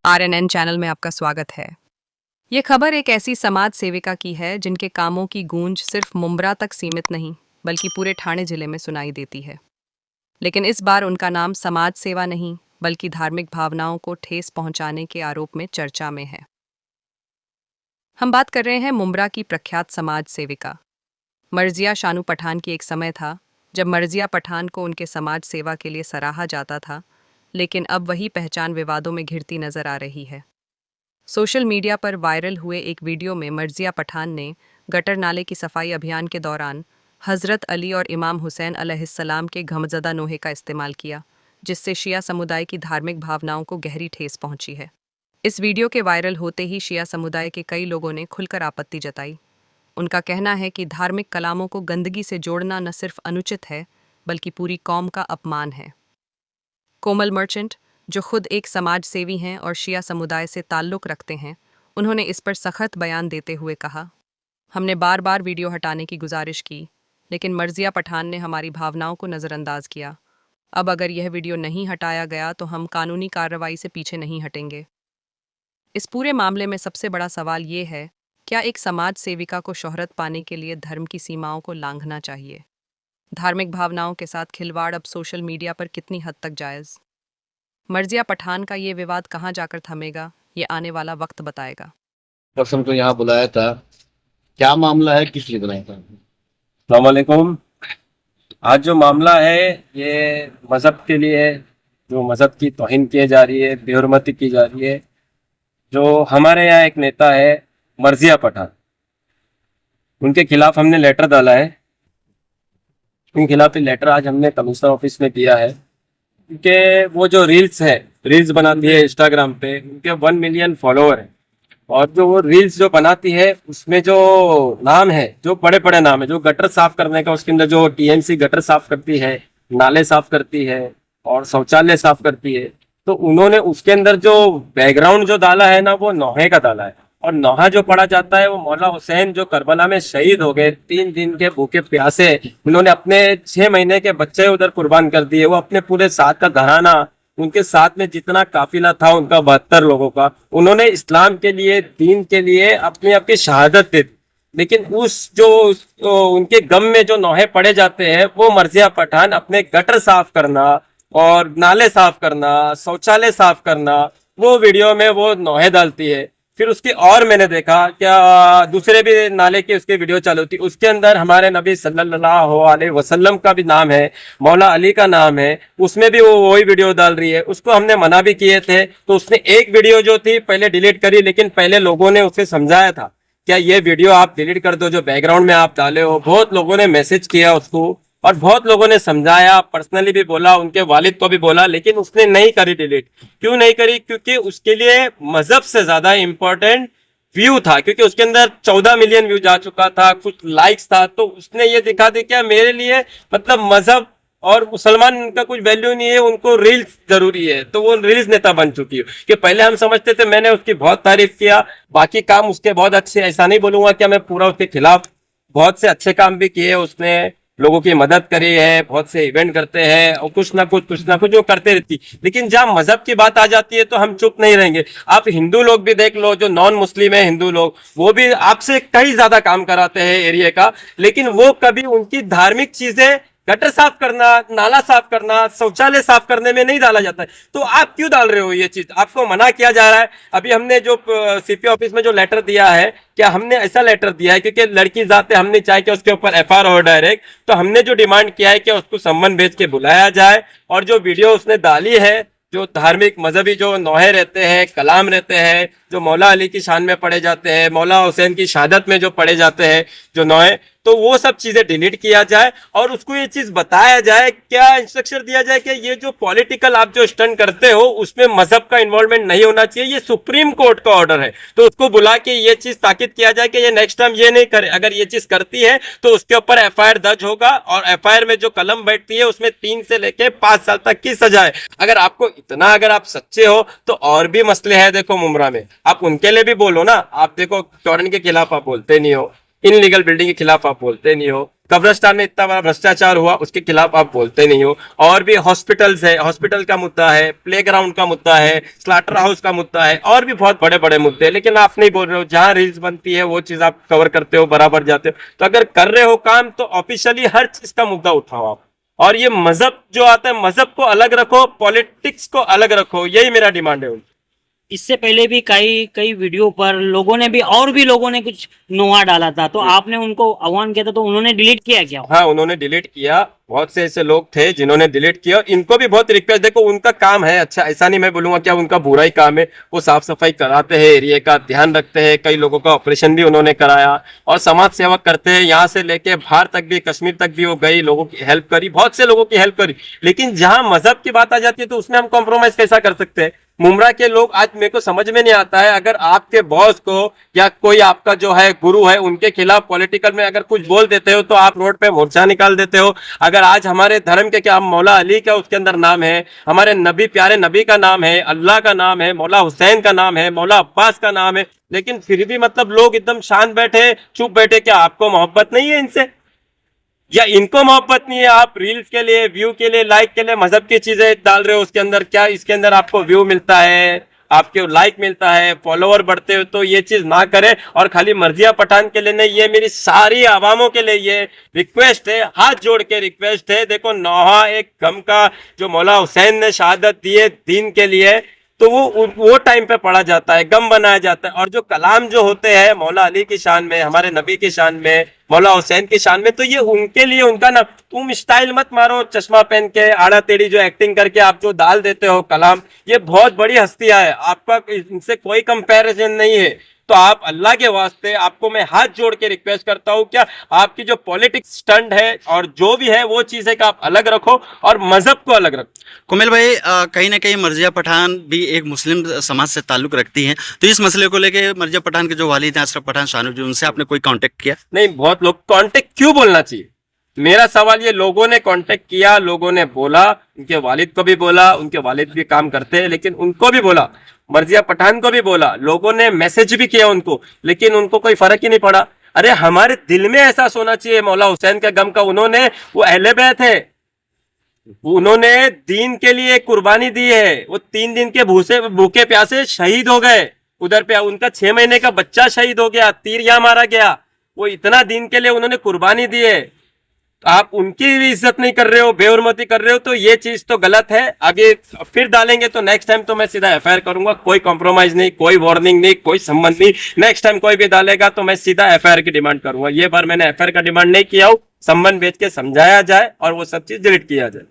RNN channel में आपका स्वागत है। ये खबर एक ऐसी समाज सेविका की है जिनके कामों की गूंज सिर्फ मुंब्रा तक सीमित नहीं बल्कि पूरे ठाणे जिले में सुनाई देती है। लेकिन इस बार उनका नाम समाज सेवा नहीं बल्कि धार्मिक भावनाओं को ठेस पहुंचाने के आरोप में चर्चा में है। हम बात कर रहे हैं मुंब्रा की प्रख्यात समाज सेविका मर्जिया शानू पठान की। एक समय था जब मर्जिया पठान को उनके समाज सेवा के लिए सराहा जाता था, लेकिन अब वही पहचान विवादों में घिरती नजर आ रही है। सोशल मीडिया पर वायरल हुए एक वीडियो में मर्जिया पठान ने गटर नाले की सफाई अभियान के दौरान हजरत अली और इमाम हुसैन अलैहिस्सलाम के गमज़दा नोहे का इस्तेमाल किया, जिससे शिया समुदाय की धार्मिक भावनाओं को गहरी ठेस पहुंची है। इस वीडियो के वायरल होते ही शिया समुदाय के कई लोगों ने खुलकर आपत्ति जताई। उनका कहना है कि धार्मिक कलामों को गंदगी से जोड़ना न सिर्फ अनुचित है बल्कि पूरी कौम का अपमान है। कोमल मर्चेंट, जो खुद एक समाज सेवी हैं और शिया समुदाय से ताल्लुक़ रखते हैं, उन्होंने इस पर सख्त बयान देते हुए कहा, हमने बार बार वीडियो हटाने की गुजारिश की, लेकिन मर्जिया पठान ने हमारी भावनाओं को नज़रअंदाज किया। अब अगर यह वीडियो नहीं हटाया गया तो हम कानूनी कार्रवाई से पीछे नहीं हटेंगे। इस पूरे मामले में सबसे बड़ा सवाल ये है, क्या एक समाज सेविका को शोहरत पाने के लिए धर्म की सीमाओं को लांघना चाहिए? धार्मिक भावनाओं के साथ खिलवाड़ अब सोशल मीडिया पर कितनी हद तक जायज़? मर्जिया पठान का ये विवाद कहाँ जाकर थमेगा, ये आने वाला वक्त बताएगा। कसम तो यहाँ बुलाया था, क्या मामला है, किस लिए बुलाया था? अस्सलाम वालेकुम। आज जो मामला है ये मज़हब के लिए है, जो मज़हब की तौहीन की जा रही है, बेहुरमती की जा रही है। जो हमारे यहाँ एक नेता है मर्जिया पठान, उनके खिलाफ हमने लेटर डाला है। उनके खिलाफ ये लेटर आज हमने कमिश्नर ऑफिस में दिया है, क्योंकि वो जो रील्स बनाती है इंस्टाग्राम पे, उनके 1 मिलियन फॉलोअर है। और जो वो रील्स जो बनाती है उसमें जो नाम है, जो बड़े बड़े नाम है, जो गटर साफ करने का, उसके अंदर जो टीएमसी गटर साफ करती है, नाले साफ करती है और शौचालय साफ करती है, तो उन्होंने उसके अंदर जो बैकग्राउंड जो डाला है ना, वो नौहे का डाला है। और नौहा जो पढ़ा जाता है वो मौला हुसैन, जो करबला में शहीद हो गए, 3 दिन के भूखे प्यासे, उन्होंने अपने 6 महीने के बच्चे उधर कुर्बान कर दिए। वो अपने पूरे साथ का घराना, उनके साथ में जितना काफिला था उनका 72 लोगों का, उन्होंने इस्लाम के लिए, दीन के लिए अपनी आपकी शहादत दे दी। लेकिन उस जो उनके गम में जो नौहे पड़े जाते हैं, वो मर्जिया पठान अपने गटर साफ करना और नाले साफ करना, शौचालय साफ करना, वो वीडियो में वो नौहे डालती है। फिर उसकी और मैंने देखा क्या दूसरे भी नाले की उसकी वीडियो चालू थी, उसके अंदर हमारे नबी सल्लल्लाहु अलैहि वसल्लम का भी नाम है, मौला अली का नाम है, उसमें भी वो वही वीडियो डाल रही है। उसको हमने मना भी किए थे, तो उसने एक वीडियो जो थी पहले डिलीट करी, लेकिन पहले लोगों ने उसे समझाया था, क्या ये वीडियो आप डिलीट कर दो, जो बैकग्राउंड में आप डाले हो। बहुत लोगों ने मैसेज किया उसको और बहुत लोगों ने समझाया, पर्सनली भी बोला, उनके वालिद को भी बोला, लेकिन उसने नहीं करी डिलीट। क्यों नहीं करी? क्योंकि उसके लिए मजहब से ज्यादा इंपॉर्टेंट व्यू था, क्योंकि उसके अंदर 14 मिलियन व्यू जा चुका था, कुछ लाइक्स था, तो उसने ये दिखा दी क्या मेरे लिए मतलब मजहब और मुसलमान का कुछ वैल्यू नहीं है, उनको रील्स जरूरी है। तो वो रील्स नेता बन चुकी है। कि पहले हम समझते थे, मैंने उसकी बहुत तारीफ किया, बाकी काम उसके बहुत अच्छे, ऐसा नहीं बोलूंगा कि मैं पूरा उसके खिलाफ, बहुत से अच्छे काम भी किए उसने, लोगों की मदद करी है, बहुत से इवेंट करते हैं और कुछ ना कुछ वो करते रहती। लेकिन जहां मजहब की बात आ जाती है तो हम चुप नहीं रहेंगे। आप हिंदू लोग भी देख लो, जो नॉन मुस्लिम है हिंदू लोग, वो भी आपसे कई ज्यादा काम कराते हैं एरिया का, लेकिन वो कभी उनकी धार्मिक चीजें, गटर साफ करना, नाला साफ करना, शौचालय साफ करने में नहीं डाला जाता है। तो आप क्यों डाल रहे हो ये चीज? आपको मना किया जा रहा है। अभी हमने जो सीपी ऑफिस में जो लेटर दिया है, क्या हमने ऐसा लेटर दिया है क्योंकि लड़की जाते हमने चाहे कि उसके ऊपर एफआईआर हो डायरेक्ट, तो हमने जो डिमांड किया है कि उसको सम्मन भेज के बुलाया जाए, और जो वीडियो उसने डाली है, जो धार्मिक मजहबी जो नौहे रहते हैं, कलाम रहते हैं, जो मौला अली की शान में पढ़े जाते हैं, मौला हुसैन की शहादत में जो पढ़े जाते हैं जो नौहे, तो वो सब चीजें डिलीट किया जाए और उसको ये चीज बताया जाए, क्या इंस्ट्रक्शन दिया जाए कि ये जो पॉलिटिकल आप जो स्टंट करते हो उसमें मजहब का इन्वॉल्वमेंट नहीं होना चाहिए। ये सुप्रीम कोर्ट का ऑर्डर है, तो उसको बुला के ये चीज ताकीद किया जाए कि ये नेक्स्ट टाइम ये नहीं करे। अगर ये चीज करती है तो उसके ऊपर एफआईआर दर्ज होगा, और एफआईआर में जो कलम बैठती है उसमें 3 से लेके 5 साल तक की सजा है। अगर आपको इतना, अगर आप सच्चे हो तो और भी मसले हैं देखो मुमरा में, आप उनके लिए भी बोलो ना। आप देखो टोरेंट के खिलाफ आप बोलते नहीं हो, इनलीगल बिल्डिंग के खिलाफ आप बोलते नहीं हो, कब्रिस्तान में इतना बड़ा भ्रष्टाचार हुआ, उसके खिलाफ आप बोलते नहीं हो। और भी हॉस्पिटल्स है, हॉस्पिटल का मुद्दा है, प्लेग्राउंड का मुद्दा है, स्लाटर हाउस का मुद्दा है, और भी बहुत बड़े बड़े मुद्दे हैं, लेकिन आप नहीं बोल रहे हो। जहां रील्स बनती है वो चीज आप कवर करते हो, बराबर जाते हो। तो अगर कर रहे हो काम तो ऑफिशियली हर चीज का मुद्दा उठाओ आप। और ये मजहब जो आता है, मजहब को अलग रखो, पॉलिटिक्स को अलग रखो, यही मेरा डिमांड है। इससे पहले भी कई कई वीडियो पर लोगों ने भी और भी लोगों ने कुछ नोहा डाला था, तो आपने उनको आह्वान किया था तो उन्होंने डिलीट किया क्या? हाँ, उन्होंने डिलीट किया। बहुत से ऐसे लोग थे जिन्होंने डिलीट किया। इनको भी बहुत रिक्वेस्ट, देखो उनका काम है अच्छा, ऐसा नहीं मैं बोलूंगा क्या उनका बुरा ही काम है। वो साफ सफाई कराते हैं, एरिया का ध्यान रखते हैं, कई लोगों का ऑपरेशन भी उन्होंने कराया और समाज सेवा करते हैं। यहाँ से लेके बाहर तक भी, कश्मीर तक भी वो गई, लोगों की हेल्प करी, बहुत से लोगों की हेल्प करी। लेकिन जहां मजहब की बात आ जाती है तो उसमें हम कॉम्प्रोमाइज कैसा कर सकते हैं? मुमरा के लोग आज मेरे को समझ में नहीं आता है, अगर आपके बॉस को या कोई आपका जो है गुरु है उनके खिलाफ पॉलिटिकल में अगर कुछ बोल देते हो तो आप रोड पे मोर्चा निकाल देते हो। अगर आज हमारे धर्म के क्या मौला अली का उसके अंदर नाम है, हमारे नबी प्यारे नबी का नाम है, अल्लाह का नाम है, मौला हुसैन का नाम है, मौला अब्बास का नाम है, लेकिन फिर भी मतलब लोग एकदम शांत बैठे, चुप बैठे। क्या आपको मोहब्बत नहीं है इनसे, या इनको मोहब्बत नहीं है? आप रील्स के लिए, व्यू के लिए, लाइक के लिए मजहब की चीजें डाल रहे हो उसके अंदर। क्या इसके अंदर आपको व्यू मिलता है, आपके लाइक मिलता है, फॉलोवर बढ़ते हो? तो ये चीज ना करें। और खाली मर्जिया पठान के लिए नहीं, ये मेरी सारी आवामों के लिए ये रिक्वेस्ट है, हाथ जोड़ के रिक्वेस्ट है। देखो नौहा एक गम का जो मौला हुसैन ने शहादत दी है दीन के लिए, तो वो टाइम पे पढ़ा जाता है, गम बनाया जाता है। और जो कलाम जो होते हैं मौला अली की शान में, हमारे नबी की शान में, मौला हुसैन की शान में, तो ये उनके लिए उनका ना, तुम स्टाइल मत मारो चश्मा पहन के, आड़ा टेढ़ी जो एक्टिंग करके आप जो डाल देते हो कलाम, ये बहुत बड़ी हस्तियां है, आपका इनसे कोई कंपैरिजन नहीं है। तो आप अल्लाह के वास्ते, आपको मैं हाथ जोड़ के रिक्वेस्ट करता हूँ, क्या आपकी जो पॉलिटिक्स स्टंट है और जो भी है वो चीज है कि आप अलग रखो और मजहब को अलग रखो। कुमिल भाई, कहीं ना कहीं मर्जिया पठान भी एक मुस्लिम समाज से ताल्लुक रखती हैं, तो इस मसले को लेके मर्जिया पठान के जो वालिद हैं अशरफ पठान शानू जी, उनसे आपने कोई कांटेक्ट किया? नहीं, बहुत लोग कांटेक्ट क्यों बोलना चाहिए? मेरा सवाल ये, लोगों ने कांटेक्ट किया, लोगों ने बोला, उनके वालिद को भी बोला, उनके वालिद भी काम करते हैं लेकिन उनको भी बोला, मर्जिया पठान को भी बोला, लोगों ने मैसेज भी किया उनको, लेकिन उनको कोई फर्क ही नहीं पड़ा। अरे हमारे दिल में एहसास होना चाहिए मौला हुसैन के गम का। उन्होंने, वो अहले बैत है, उन्होंने दीन के लिए कुर्बानी दी है। वो 3 दिन के भूखे प्यासे शहीद हो गए उधर पे, उनका 6 महीने का बच्चा शहीद हो गया, तीर यहाँ मारा गया। वो इतना दीन के लिए उन्होंने कुर्बानी दी है, तो आप उनकी भी इज्जत नहीं कर रहे हो, बेहुरमती कर रहे हो, तो ये चीज तो गलत है। आगे फिर डालेंगे तो नेक्स्ट टाइम तो मैं सीधा एफआईआर करूंगा, कोई कॉम्प्रोमाइज नहीं, कोई वार्निंग नहीं, कोई संबंध नहीं। नेक्स्ट टाइम कोई भी डालेगा तो मैं सीधा एफआईआर की डिमांड करूंगा। ये बार मैंने एफआईआर का डिमांड नहीं किया हूं, संबंध भेज के समझाया जाए और वो सब चीज डिलीट किया जाए।